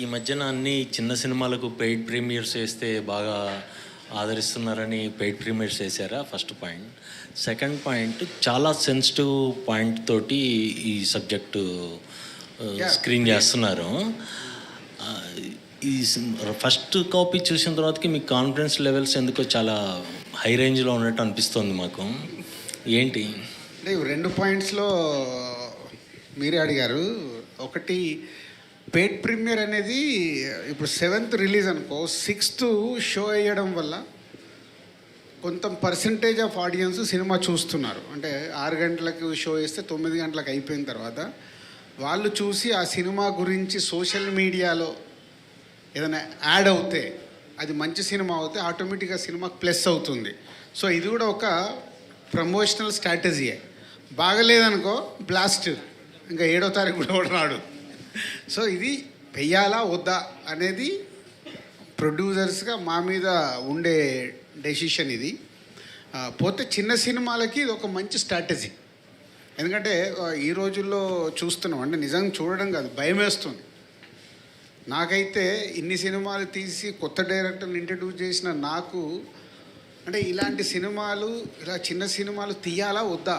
ఈ మధ్యన అన్ని చిన్న సినిమాలకు పెయిడ్ ప్రీమియర్స్ వేస్తే బాగా ఆదరిస్తున్నారని పెయిడ్ ప్రీమియర్స్ వేసారా? First point. సెకండ్ పాయింట్, చాలా సెన్సిటివ్ పాయింట్ తోటి ఈ సబ్జెక్టు స్క్రీన్ చేస్తున్నారు. ఈ ఫస్ట్ కాపీ చూసిన తర్వాతకి మీ కాన్ఫిడెన్స్ లెవెల్స్ ఎందుకో చాలా హై రేంజ్లో ఉన్నట్టు అనిపిస్తుంది మాకు. ఏంటి? రెండు పాయింట్స్లో మీరే అడిగారు. ఒకటి, పెయిడ్ ప్రీమియర్ అనేది ఇప్పుడు 7th రిలీజ్ అనుకో, 6th షో అయ్యడం వల్ల కొంత పర్సంటేజ్ ఆఫ్ ఆడియన్స్ సినిమా చూస్తున్నారు. అంటే 6 గంటలకు షో వేస్తే 9 గంటలకు అయిపోయిన తర్వాత వాళ్ళు చూసి ఆ సినిమా గురించి సోషల్ మీడియాలో ఏదైనా యాడ్ అవుతే, అది మంచి సినిమా అవుతే ఆటోమేటిక్గా సినిమాకి ప్లస్ అవుతుంది. సో ఇది కూడా ఒక ప్రమోషనల్ స్ట్రాటజీయే. బాగలేదనుకో బ్లాస్ట్, ఇంకా 7వ తారీఖు కూడా రాడు. సో ఇది వెయ్యాలా వద్దా అనేది ప్రొడ్యూసర్స్గా మా మీద ఉండే డెసిషన్ ఇది. పోతే చిన్న సినిమాలకి ఇది ఒక మంచి స్ట్రాటజీ. ఎందుకంటే ఈ రోజుల్లో చూస్తున్నాం, అంటే నిజంగా చూడడం కాదు, భయం వేస్తుంది. నాకైతే ఇన్ని సినిమాలు తీసి కొత్త డైరెక్టర్ని ఇంట్రడ్యూస్ చేసిన నాకు, అంటే ఇలాంటి సినిమాలు, ఇలా చిన్న సినిమాలు తీయాలా వద్దా,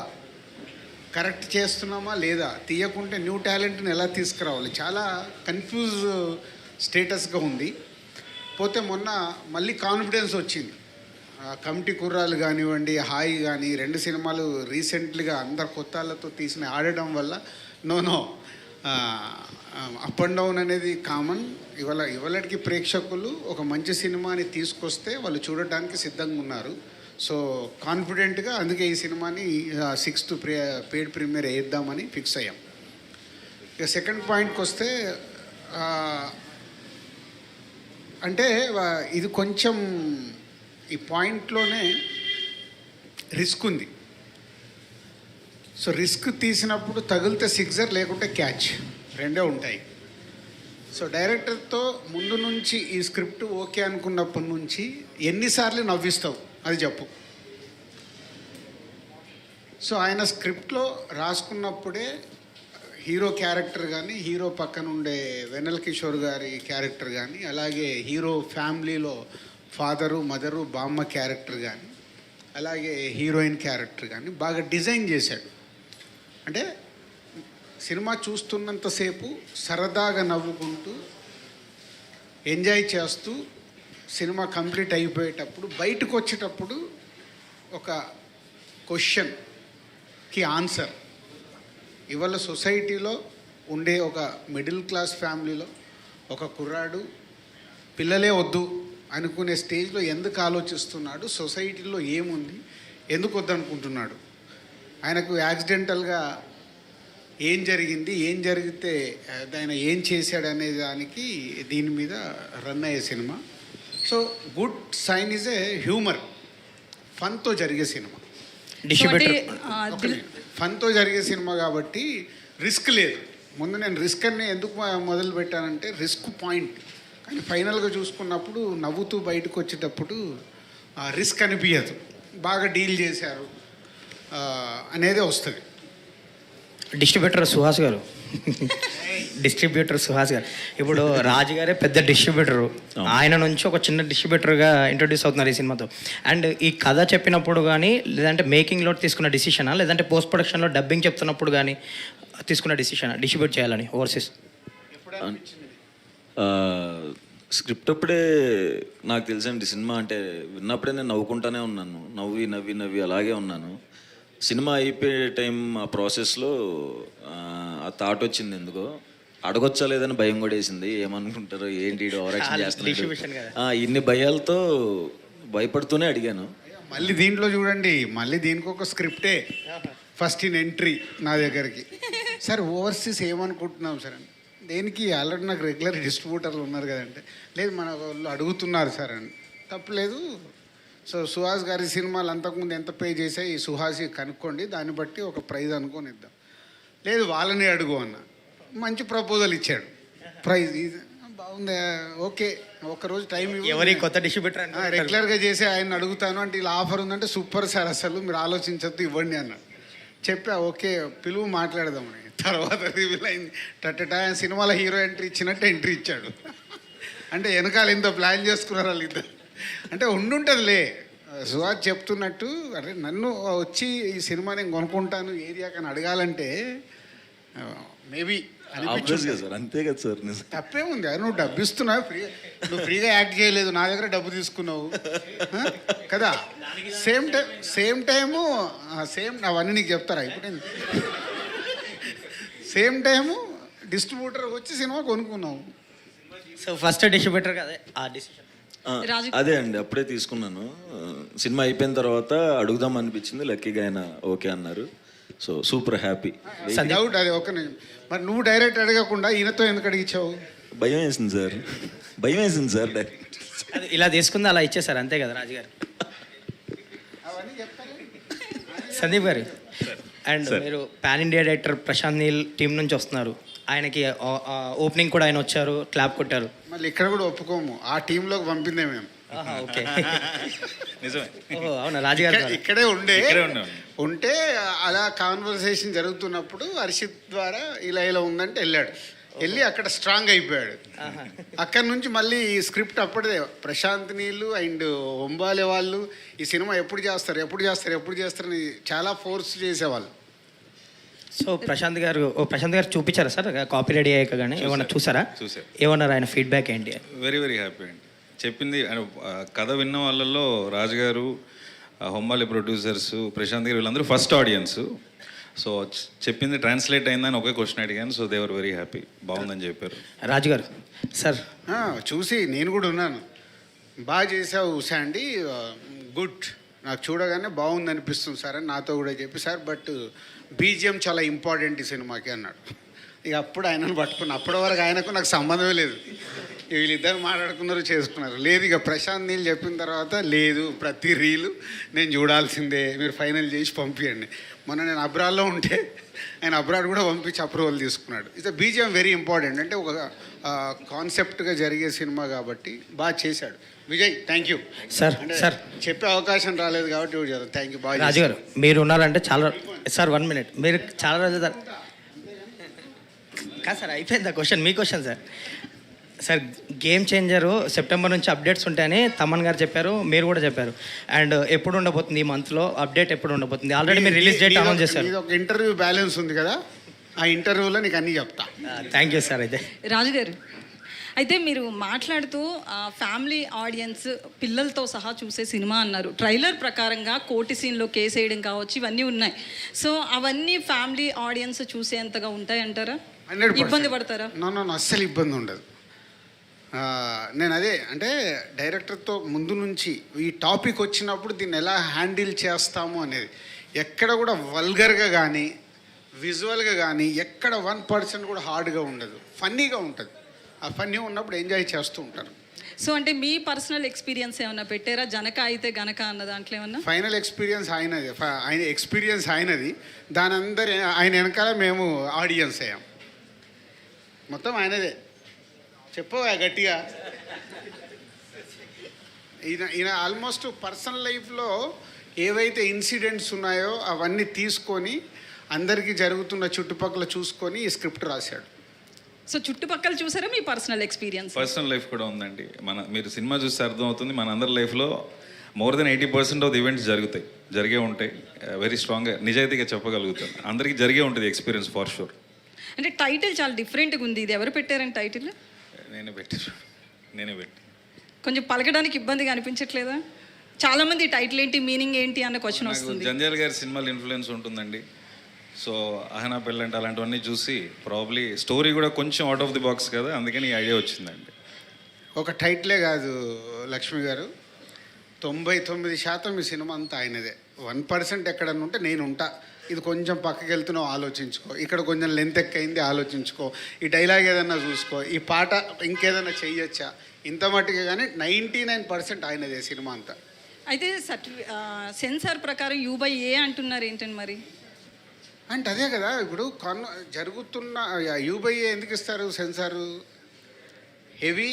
కరెక్ట్ చేస్తున్నామా లేదా, తీయకుంటే న్యూ టాలెంట్ని ఎలా తీసుకురావాలి, చాలా కన్ఫ్యూజ్ స్టేటస్గా ఉంది. పోతే మొన్న మళ్ళీ కాన్ఫిడెన్స్ వచ్చింది. కమిటీ కుర్రాలు కానివ్వండి, హాయ్ కానీ, 2 సినిమాలు రీసెంట్లీగా అందరు కొత్తాళ్ళతో తీసిన ఆడడం వల్ల నో అప్ అండ్ డౌన్ అనేది కామన్. ఇవాళకి ప్రేక్షకులు ఒక మంచి సినిమాని తీసుకొస్తే వాళ్ళు చూడటానికి సిద్ధంగా ఉన్నారు. సో కాన్ఫిడెంట్గా అందుకే ఈ సినిమాని 6th పెయిడ్ ప్రీమియర్ వేద్దామని ఫిక్స్ అయ్యాం. ఇక సెకండ్ పాయింట్కి వస్తే, అంటే ఇది కొంచెం ఈ పాయింట్లోనే రిస్క్ ఉంది. సో రిస్క్ తీసినప్పుడు తగిలితే సిక్సర్, లేకుంటే క్యాచ్, రెండే ఉంటాయి. సో డైరెక్టర్తో ముందు నుంచి ఈ స్క్రిప్ట్ ఓకే అనుకున్నప్పటి నుంచి ఎన్నిసార్లు నవ్విస్తావు అది చెప్పు. సో ఆయన స్క్రిప్ట్లో రాసుకున్నప్పుడే హీరో క్యారెక్టర్ కానీ, హీరో పక్కన ఉండే వెన్నెల కిషోర్ గారి క్యారెక్టర్ కానీ, అలాగే హీరో ఫ్యామిలీలో ఫాదరు, మదరు, బామ్మ క్యారెక్టర్ కానీ, అలాగే హీరోయిన్ క్యారెక్టర్ కానీ బాగా డిజైన్ చేశాడు. అంటే సినిమా చూస్తున్నంతసేపు సరదాగా నవ్వుకుంటూ ఎంజాయ్ చేస్తూ సినిమా కంప్లీట్ అయిపోయేటప్పుడు బయటకు వచ్చేటప్పుడు ఒక క్వశ్చన్కి ఆన్సర్. ఇవాళ సొసైటీలో ఉండే ఒక మిడిల్ క్లాస్ ఫ్యామిలీలో ఒక కుర్రాడు పిల్లలే వద్దు అనుకునే స్టేజ్లో ఎందుకు ఆలోచిస్తున్నాడు, సొసైటీలో ఏముంది, ఎందుకు వద్దనుకుంటున్నాడు, ఆయనకు యాక్సిడెంటల్గా ఏం జరిగింది, ఏం జరిగితే ఆయన ఏం చేశాడు అనే దానికి దీని మీద రన్ అయ్యే సినిమా. So good sign is a humour, ఫన్తో జరిగే సినిమా. ఫన్తో జరిగే సినిమా కాబట్టి రిస్క్ లేదు. ముందు నేను రిస్క్ అని ఎందుకు మొదలు పెట్టానంటే రిస్క్ పాయింట్, కానీ ఫైనల్గా చూసుకున్నప్పుడు నవ్వుతూ బయటకు వచ్చేటప్పుడు రిస్క్ అనిపించదు, బాగా డీల్ చేశారు అనేది వస్తుంది. డిస్ట్రిబ్యూటర్ సుహాస్ గారు ఇప్పుడు రాజు గారే పెద్ద డిస్ట్రిబ్యూటరు, ఆయన నుంచి ఒక చిన్న డిస్ట్రిబ్యూటర్గా ఇంట్రొడ్యూస్ అవుతున్నారు ఈ సినిమాతో. అండ్ ఈ కథ చెప్పినప్పుడు కానీ, లేదంటే మేకింగ్లో తీసుకున్న డిసిషనా, లేదంటే పోస్ట్ ప్రొడక్షన్లో డబ్బింగ్ చెప్తున్నప్పుడు కానీ తీసుకున్న డిసిషనా డిస్ట్రిబ్యూట్ చేయాలని ఓవర్సీస్? స్క్రిప్ట్ అప్పుడే నాకు తెలిసండి. సినిమా అంటే విన్నప్పుడే నేను నవ్వుకుంటానే ఉన్నాను, నవ్వి నవ్వి నవ్వి అలాగే ఉన్నాను. సినిమా అయిపోయే టైం ఆ ప్రాసెస్లో ఆ థాట్ వచ్చింది, ఎందుకో అడగొచ్చా లేదని భయం కూడా వేసింది. ఏమనుకుంటారో, ఏంటి ఓవర్ యాక్షన్ చేస్తున్నారు, ఇన్ని భయాలతో భయపడుతూనే అడిగాను. మళ్ళీ దీంట్లో చూడండి, మళ్ళీ దీనికి ఒక స్క్రిప్టే ఫస్ట్ ఇన్ ఎంట్రీ నా దగ్గరికి. సార్ ఓవర్సీస్ ఏమనుకుంటున్నాం సార్ అని, దేనికి ఆల్రెడీ నాకు రెగ్యులర్ డిస్ట్రిబ్యూటర్లు ఉన్నారు కదంటే, లేదు మన వాళ్ళు అడుగుతున్నారు సార్ అని. తప్పలేదు. సో సుహాస్ గారి సినిమాలు అంతకుముందు ఎంత పే చేసాయి ఈ సుహాసి కనుక్కోండి, దాన్ని బట్టి ఒక ప్రైజ్ అనుకొని ఇద్దాం. లేదు వాళ్ళని అడుగు అన్న, మంచి ప్రపోజల్ ఇచ్చాడు, ప్రైజ్ బాగుంది, ఓకే ఒకరోజు టైం ఎవరి కొత్త డిస్ట్రిబ్యూటర్ రెగ్యులర్గా చేసి ఆయన అడుగుతాను అంటే ఇలా ఆఫర్ ఉందంటే సూపర్ సార్, అసలు మీరు ఆలోచించద్దు ఇవ్వండి అన్నాడు. చెప్పా ఓకే పిలువు మాట్లాడదామని. తర్వాత రివీల్ అయింది టట్టటా సినిమాలో హీరో ఎంట్రీ ఇచ్చినట్టు ఎంట్రీ ఇచ్చాడు. అంటే వెనకాల ఇంత ప్లాన్ చేసుకున్నారు వాళ్ళు ఇద్దరు. అంటే ఉండుంటుందిలే సుహాస్ చెప్తున్నట్టు, అరే నన్ను వచ్చి ఈ సినిమా నేను కొనుక్కుంటాను ఏరియాకి అని అడగాలంటే మేబీ Obvious గా సార్, అంతే కదా సార్. నిజం. తప్పేముంది, అరే నువ్వు డబ్బు ఇస్తున్నావు ఫ్రీగా, నువ్వు ఫ్రీగా యాక్ట్ చేయలేదు, నా దగ్గర డబ్బు తీసుకున్నావు కదా. సేమ్ టైము అవన్నీ నీకు చెప్తారా ఇప్పుడు? సేమ్ టైము డిస్ట్రిబ్యూటర్ వచ్చి సినిమా కొనుక్కున్నావు. సో ఫస్ట్ డిస్ట్రిబ్యూటర్ అదే ఆ డిసిషన్. అదే అండి, అప్పుడే తీసుకున్నాను. సినిమా అయిపోయిన తర్వాత అడుగుదాం అనిపించింది, లక్కీగా ఆయన ఓకే అన్నారు. So super happy. డౌట్ అది ఒక మరి నువ్వు డైరెక్ట్ అడగకుండా ఈయనతో ఎందుకు అడిగించావు? భయం వేసింది సార్ డైరెక్ట్. అది ఇలా తీసుకుంది అలా ఇచ్చేసారు అంతే కదా రాజుగారు. సందీప్ గారు, అండ్ మీరు pan India director Prashanth Neel team నుంచి వస్తున్నారు. ఆయనకి ఓపెనింగ్ కూడా ఆయన వచ్చారు, క్లాప్ కొట్టారు. మళ్ళీ ఇక్కడ కూడా ఒప్పుకోము, ఆ టీంలోకి పంపిందే మేము. ఓకే, నిజమే. ఓహో అవునా రాజుగారు ఇక్కడే ఉన్నాను. ఉంటే అలా కాన్వర్సేషన్ జరుగుతున్నప్పుడు హర్షిత్ ద్వారా ఇలా ఉందంటే వెళ్ళి అక్కడ స్ట్రాంగ్ అయిపోయాడు. అక్కడి నుంచి మళ్ళీ ఈ స్క్రిప్ట్ అప్పటిదే ప్రశాంత్ నీళ్ళు అండ్ ఒంబాలే వాళ్ళు ఈ సినిమా ఎప్పుడు చేస్తారని చాలా ఫోర్స్ చేసేవాళ్ళు. సో ప్రశాంత్ గారు చూపించారా సార్ కాపీ రెడీ అయ్యాక? కానీ ఏమన్నా చూసారా? ఏమన్నారు ఆయన ఫీడ్బ్యాక్ ఏంటి? వెరీ వెరీ హ్యాపీ అండి. చెప్పింది కథ విన్న వాళ్ళల్లో రాజుగారు, హొమ్మాలి ప్రొడ్యూసర్స్, ప్రశాంత్ గారు వీళ్ళందరూ ఫస్ట్ ఆడియన్స్. సో చెప్పింది ట్రాన్స్లేట్ అయిందని ఒకే క్వశ్చన్ అడిగాను. So they were very happy, బాగుందని చెప్పారు. రాజుగారు సార్ చూసి నేను కూడా ఉన్నాను, బాగా చేసావు శాండీ, గుడ్, నాకు చూడగానే బాగుంది అనిపిస్తుంది సార్ అని నాతో కూడా చెప్పి, సార్ బట్ బీజిఎం చాలా ఇంపార్టెంట్ ఈ సినిమాకి అన్నాడు. ఇక అప్పుడు ఆయనను పట్టుకున్నా. అప్పటి వరకు ఆయనకు నాకు సంబంధమే లేదు, వీళ్ళిద్దరు మాట్లాడుకున్నారు, చేసుకున్నారు. లేదు ఇక ప్రశాంత్ నీళ్ళు చెప్పిన తర్వాత లేదు, ప్రతి రీలు నేను చూడాల్సిందే, మీరు ఫైనల్ చేసి పంపించండి. మొన్న నేను అబ్రాడ్లో ఉంటే ఆయన అబ్రాడ్ కూడా పంపించి అప్రూవల్ తీసుకున్నాడు. ఇట్స్ బీజిఎం వెరీ ఇంపార్టెంట్, అంటే ఒక కాన్సెప్ట్గా జరిగే సినిమా కాబట్టి బాగా చేశాడు Vijay. Thank you sir. Sir చెప్పే అవకాశం రాలేదు కాబట్టి థ్యాంక్ యూ. బాగా రాజుగారు మీరు ఉన్నారంటే చాలా సార్ 1 minute, మీరు చాలా రోజులు కాదు సార్, అయిపోయింది ఆ క్వశ్చన్. మీ question sir game changer September నుంచి అప్డేట్స్ ఉంటాయని తమన్ గారు చెప్పారు, మీరు కూడా చెప్పారు. అండ్ ఎప్పుడు ఉండబోతుంది ఈ మంత్లో అప్డేట్? ఎప్పుడు ఉండబోతుంది? ఆల్రెడీ మీరు రిలీజ్ డేట్ అనౌన్స్ చేశారు. ఒక ఇంటర్వ్యూ బ్యాలెన్స్ ఉంది కదా, ఆ ఇంటర్వ్యూలో నీకు అన్నీ చెప్తా. Thank you sir. అయితే రాజుగారు, అయితే మీరు మాట్లాడుతూ ఫ్యామిలీ ఆడియన్స్ పిల్లలతో సహా చూసే సినిమా అన్నారు. ట్రైలర్ ప్రకారంగా కోటి సీన్లో కేసు వేయడం కావచ్చు, ఇవన్నీ ఉన్నాయి. సో అవన్నీ ఫ్యామిలీ ఆడియన్స్ చూసేంతగా ఉంటాయంటారా? ఇబ్బంది పడతారా? నో అస్సలు ఇబ్బంది ఉండదు. నేను అదే అంటే డైరెక్టర్తో ముందు నుంచి ఈ టాపిక్ వచ్చినప్పుడు దీన్ని ఎలా హ్యాండిల్ చేస్తాము అనేది ఎక్కడ కూడా వల్గర్గా కానీ విజువల్గా కానీ ఎక్కడ 1% కూడా హార్డ్గా ఉండదు, ఫన్నీగా ఉంటుంది. ఆ ఫన్నీ ఉన్నప్పుడు ఎంజాయ్ చేస్తూ ఉంటారు. సో అంటే మీ పర్సనల్ ఎక్స్పీరియన్స్ ఏమన్నా పెట్టారా? జనక అయితే గనక అన్న దాంట్లో ఏమన్నా? ఫైనల్ ఎక్స్పీరియన్స్ ఆయనది, దాని అందరు ఆయన వెనకాల మేము ఆడియన్స్ అయ్యాం, మొత్తం ఆయనదే. చెప్పవా గట్టిగా. ఈయన ఆల్మోస్ట్ పర్సనల్ లైఫ్లో ఏవైతే ఇన్సిడెంట్స్ ఉన్నాయో అవన్నీ తీసుకొని అందరికీ జరుగుతున్న చుట్టుపక్కల చూసుకొని ఈ స్క్రిప్ట్ రాశాడు. సో చుట్టుపక్కల చూసారా మీ పర్సనల్ ఎక్స్పీరియన్స్? పర్సనల్ లైఫ్ కూడా ఉందండి. మీరు సినిమా చూస్తే అర్థమవుతుంది, మన అందరి లైఫ్లో more than 80% of the events జరిగే ఉంటాయి. వెరీ స్ట్రాంగ్గా నిజాయితీగా చెప్పగలుగుతాను, అందరికీ జరిగే ఉంటుంది ఎక్స్పీరియన్స్ ఫర్ షూర్. అంటే టైటిల్ చాలా డిఫరెంట్గా ఉంది, ఇది ఎవరు పెట్టారని టైటిల్? నేనే పెట్టి కొంచెం పలకడానికి ఇబ్బందిగా అనిపించట్లేదా? చాలా మంది టైటిల్ ఏంటి, మీనింగ్ ఏంటి అన్న క్వశ్చన్ వస్తుంది. జంజాల్ గారి సినిమాలు ఇన్ఫ్లుయెన్స్ ఉంటుందండి. సో అహనా పెళ్ళంటే అలాంటివన్నీ చూసి ప్రాబ్లీ స్టోరీ కూడా కొంచెం అవుట్ ఆఫ్ ది బాక్స్ కదా, అందుకని ఈ ఐడియా వచ్చిందండి. ఒక టైటిలే కాదు లక్ష్మి గారు, 99% ఈ సినిమా అంతా ఆయనదే. 1% ఎక్కడన్నా ఉంటే నేను ఉంటా, ఇది కొంచెం పక్కకి వెళ్తున్నావు ఆలోచించుకో, ఇక్కడ కొంచెం లెంత్ ఎక్కువైంది ఆలోచించుకో, ఈ డైలాగ్ ఏదన్నా చూసుకో, ఈ పాట ఇంకేదన్నా చెయ్యొచ్చా, ఇంత మట్టుగా. కానీ 99% ఆయనదే సినిమా అంతా. అయితే సెన్సార్ ప్రకారం U/A అంటున్నారు ఏంటండి మరి? అంటే అదే కదా ఇప్పుడు జరుగుతున్న U/A ఎందుకు ఇస్తారు సెన్సారు? హెవీ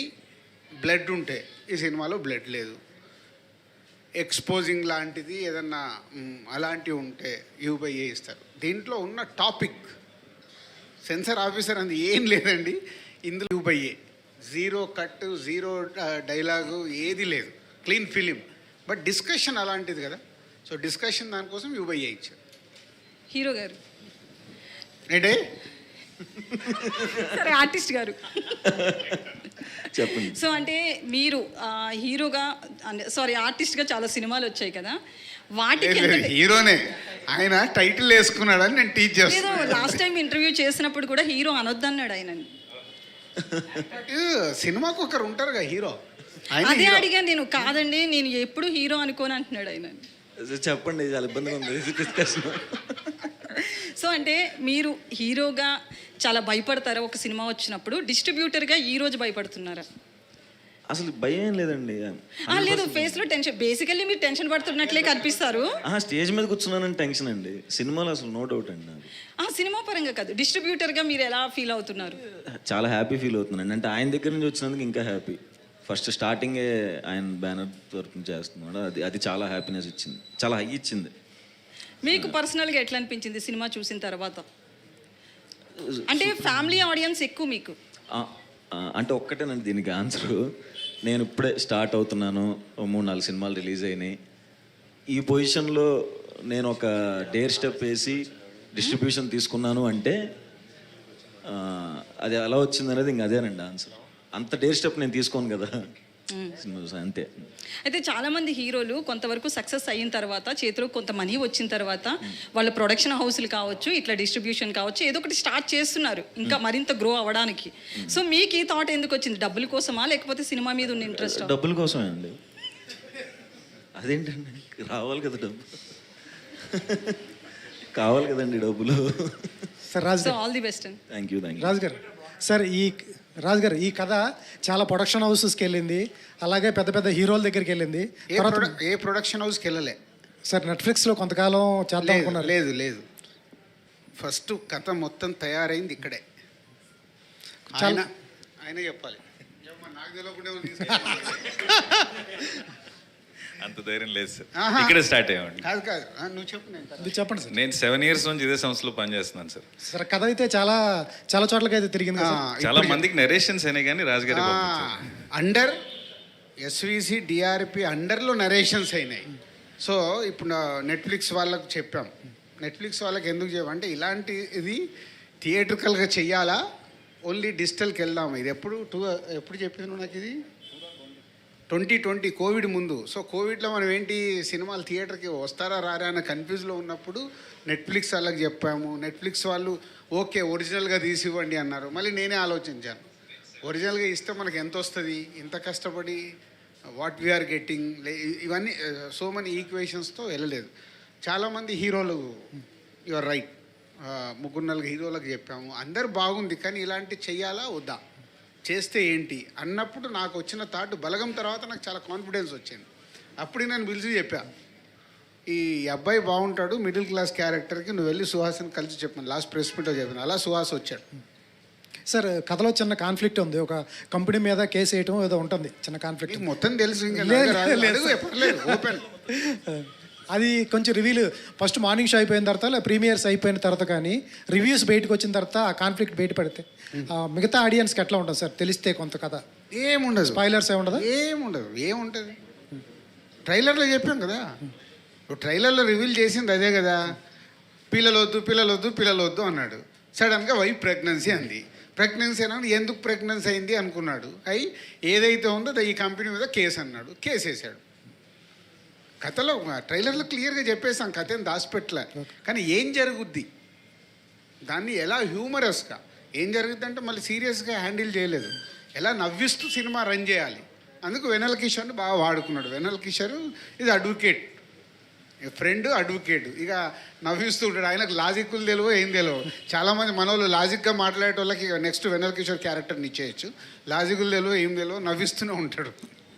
బ్లడ్ ఉంటే, ఈ సినిమాలో బ్లడ్ లేదు, ఎక్స్పోజింగ్ లాంటిది ఏదన్నా అలాంటివి ఉంటే U/A ఇస్తారు. దీంట్లో ఉన్న టాపిక్ సెన్సార్ ఆఫీసర్ అంది ఏం లేదండి, ఇందులో యూబయ్యే, జీరో కట్, జీరో డైలాగు, ఏది లేదు, క్లీన్ ఫిలిం. బట్ డిస్కషన్ అలాంటిది కదా, సో డిస్కషన్ దానికోసం యూబయ్యే ఇచ్చారు. హీరో గారు, ఏంటే సరే ఆర్టిస్ట్ గారు చెప్పండి. సో అంటే మీరు హీరోగా సారీ ఆర్టిస్ట్గా చాలా సినిమాలు వచ్చాయి కదా, వాటికి ఎంత- హీరోనే, ఆయన టైటిల్ వేసుకున్నాడని నేను టీచ్ ఏదో చేస్తాను. లాస్ట్ టైం ఇంటర్వ్యూ చేసినప్పుడు కూడా హీరో అనొద్దన్నాడు ఆయన. సినిమాకు ఒకరు ఉంటారుగా హీరో, ఆయన అదే హీరో. అడిగాను నేను, కాదండి నేను ఎప్పుడు హీరో అనుకోని అంటున్నాడు ఆయన. చెప్పండి, చాలా ఇబ్బందిగా ఉంది డిస్కషన్. సో అంటే మీరు హీరోగా చాలా భయపడతారా ఒక సినిమా వచ్చినప్పుడు, డిస్ట్రిబ్యూటర్గా ఈ రోజు భయపడుతున్నారా? అసలు భయం ఏం లేదండి. లేదు, ఫేస్లో టెన్షన్, బేసికల్లీ మీరు టెన్షన్ పడుతున్నట్లే కనిపిస్తారు. స్టేజ్ మీద కూర్చున్నానని టెన్షన్ అండి, సినిమాలో అసలు నో డౌట్ అండి నాకు. సినిమా పరంగా కాదు, డిస్ట్రిబ్యూటర్గా మీరు ఎలా ఫీల్ అవుతున్నారు? చాలా హ్యాపీ ఫీల్ అవుతున్నాను. అంటే ఆయన దగ్గర నుంచి వచ్చినందుకు ఇంకా హ్యాపీ. ఫస్ట్ స్టార్టింగే ఆయన బ్యానర్ తరఫున చేస్తున్నాడు, అది చాలా హ్యాపీనెస్ ఇచ్చింది, చాలా హై ఇచ్చింది. మీకు పర్సనల్గా ఎట్లా అనిపించింది సినిమా చూసిన తర్వాత? అంటే ఫ్యామిలీ ఆడియన్స్ ఎక్కువ మీకు. అంటే ఒక్కటేనండి దీనికి ఆన్సరు. నేను ఇప్పుడే స్టార్ట్ అవుతున్నాను, 3-4 సినిమాలు రిలీజ్ అయినాయి. ఈ పొజిషన్లో నేను ఒక డేర్ స్టెప్ వేసి డిస్ట్రిబ్యూషన్ తీసుకున్నాను అంటే అది ఎలా వచ్చింది అనేది ఇంక అదేనండి ఆన్సర్. అంత డేర్ స్టెప్ నేను తీసుకోను కదా సినిమా, అంతే. అయితే చాలామంది హీరోలు కొంతవరకు సక్సెస్ అయిన తర్వాత, చేతిలో కొంత మనీ వచ్చిన తర్వాత, వాళ్ళ ప్రొడక్షన్ హౌస్లు కావచ్చు, ఇట్లా డిస్ట్రిబ్యూషన్ కావచ్చు, ఏదో ఒకటి స్టార్ట్ చేస్తున్నారు ఇంకా మరింత గ్రో అవ్వడానికి. సో మీకు ఈ థాట్ ఎందుకు వచ్చింది? డబ్బుల కోసమా లేకపోతే సినిమా మీద ఉన్న ఇంట్రెస్ట్? డబ్బుల కోసమే అండి. అదేంటండి, రావాలి కదా డబ్బు, కావాలి కదండి డబ్బులు. Sir Raju so all the best. Thank you. Raju గారు, సార్ ఈ కథ చాలా ప్రొడక్షన్ హౌసెస్కి వెళ్ళింది, అలాగే పెద్ద పెద్ద హీరోల దగ్గరికి వెళ్ళింది. ఏ ప్రొడక్షన్ హౌస్కి వెళ్ళలే సార్ నెట్ఫ్లిక్స్లో కొంతకాలం చేద్దాం అనుకున్నారు. లేదు, ఫస్ట్ కథ మొత్తం తయారైంది ఇక్కడే. ఆయన చెప్పాలి, నాకు తెలియకుండా అంత ధైర్యం లేదు సార్, ఆహా. ఇక్కడే స్టార్ట్ అయ్యామండి. కాదు, నువ్వు చెప్పు. నేను ఇది చెప్పండి సార్. నేను 7 years నుంచి ఇదే సంస్థలో పనిచేస్తున్నాను సార్. సార్ కథ అయితే చాలా చాలా చోట్లకి అయితే తిరిగింది కదా సార్. చాలా మందికి నరేషన్స్ అయినాయి కానీ రాజుగారి అండర్ ఎస్విసి డిఆర్పి అండర్లో నరేషన్స్ అయినాయి. సో ఇప్పుడు నెట్ఫ్లిక్స్ వాళ్ళకు చెప్పాం. నెట్ఫ్లిక్స్ వాళ్ళకి ఎందుకు చెప్పామంటే ఇలాంటి ఇది థియేట్రికల్గా చెయ్యాలా, ఓన్లీ డిజిటల్కి వెళ్దాం. ఇది ఎప్పుడు చెప్పాను నాకు, ఇది 2020 కోవిడ్ ముందు. సో కోవిడ్లో మనం ఏంటి, సినిమాలు థియేటర్కి వస్తారా రారా అన్న కన్ఫ్యూజ్లో ఉన్నప్పుడు నెట్ఫ్లిక్స్ వాళ్ళకి చెప్పాము. నెట్ఫ్లిక్స్ వాళ్ళు ఓకే ఒరిజినల్గా తీసి ఇవ్వండి అన్నారు. మళ్ళీ నేనే ఆలోచించాను, ఒరిజినల్గా ఇస్తే మనకి ఎంత వస్తుంది, ఇంత కష్టపడి వాట్ వీఆర్ గెట్టింగ్, ఇవన్నీ సో మెనీ ఈక్వేషన్స్తో వెళ్ళలేదు. చాలామంది హీరోలు, యువర్ రైట్, 3-4 హీరోలకు చెప్పాము, అందరు బాగుంది కానీ ఇలాంటి చెయ్యాలా వద్దా, చేస్తే ఏంటి అన్నప్పుడు నాకు వచ్చిన థాట్ బలగం తర్వాత నాకు చాలా కాన్ఫిడెన్స్ వచ్చింది. అప్పుడు నేను పిలిచి చెప్పా, ఈ అబ్బాయి బాగుంటాడు, మిడిల్ క్లాస్ క్యారెక్టర్కి, నువ్వు వెళ్ళి సుహాస్ని కలిసి చెప్పాను. లాస్ట్ ప్రెస్ మీట్లో చెప్పాను, అలా సుహాస్ వచ్చాడు. సార్ కథలో చిన్న కాన్ఫ్లిక్ట్ ఉంది, ఒక కంపెనీ మీద కేసు వేయటం ఏదో ఉంటుంది, చిన్న కాన్ఫ్లిక్ట్. నీకు మొత్తం తెలుసు, ఇంకా ఓపెన్. అది కొంచెం రివ్యూలు ఫస్ట్ మార్నింగ్ షో అయిపోయిన తర్వాత, లేదా ప్రీమియర్స్ అయిపోయిన తర్వాత కానీ రివ్యూస్ బయటకు వచ్చిన తర్వాత ఆ కాన్ఫ్లిక్ట్ బయట పడితే మిగతా ఆడియన్స్కి ఎట్లా ఉంటుంది సార్ తెలిస్తే కొంత కథ? ఏముండదు, స్పాయిలర్స్ ఏముండదు. ఏముంటుంది, ట్రైలర్లో చెప్పాం కదా. ట్రైలర్లో రివీల్ చేసింది అదే కదా, పిల్లలొద్దు అన్నాడు. సడన్గా వైఫ్ ప్రెగ్నెన్సీ అంది. ప్రెగ్నెన్సీ అన్నాడు, ఎందుకు ప్రెగ్నెన్సీ అయింది అనుకున్నాడు. ఏదైతే ఉందో ఈ కంపెనీ మీద కేసు అన్నాడు, కేసు వేసాడు. కథలో ట్రైలర్లో క్లియర్గా చెప్పేసాం, కథ ఏం దాచిపెట్టలే. కానీ ఏం జరుగుద్ది, దాన్ని ఎలా హ్యూమరస్గా ఏం జరుగుద్ది అంటే మళ్ళీ సీరియస్గా హ్యాండిల్ చేయలేదు, ఎలా నవ్విస్తూ సినిమా రన్ చేయాలి. అందుకు వెన్నెల కిషోర్ని బాగా వాడుకున్నాడు. వెన్నెల కిషోర్ ఇది అడ్వకేట్, ఫ్రెండ్ అడ్వకేట్, ఇక నవ్విస్తూ ఉంటాడు. ఆయనకు లాజిక్లు తెలియవు, ఏం తెలియవు. చాలామంది మన వాళ్ళు లాజిక్గా మాట్లాడే వాళ్ళకి నెక్స్ట్ వెన్నెల కిషోర్ క్యారెక్టర్ని ఇచ్చేయచ్చు. లాజిక్లు తెలియవు, ఏం తెలియవు, నవ్విస్తూనే ఉంటాడు.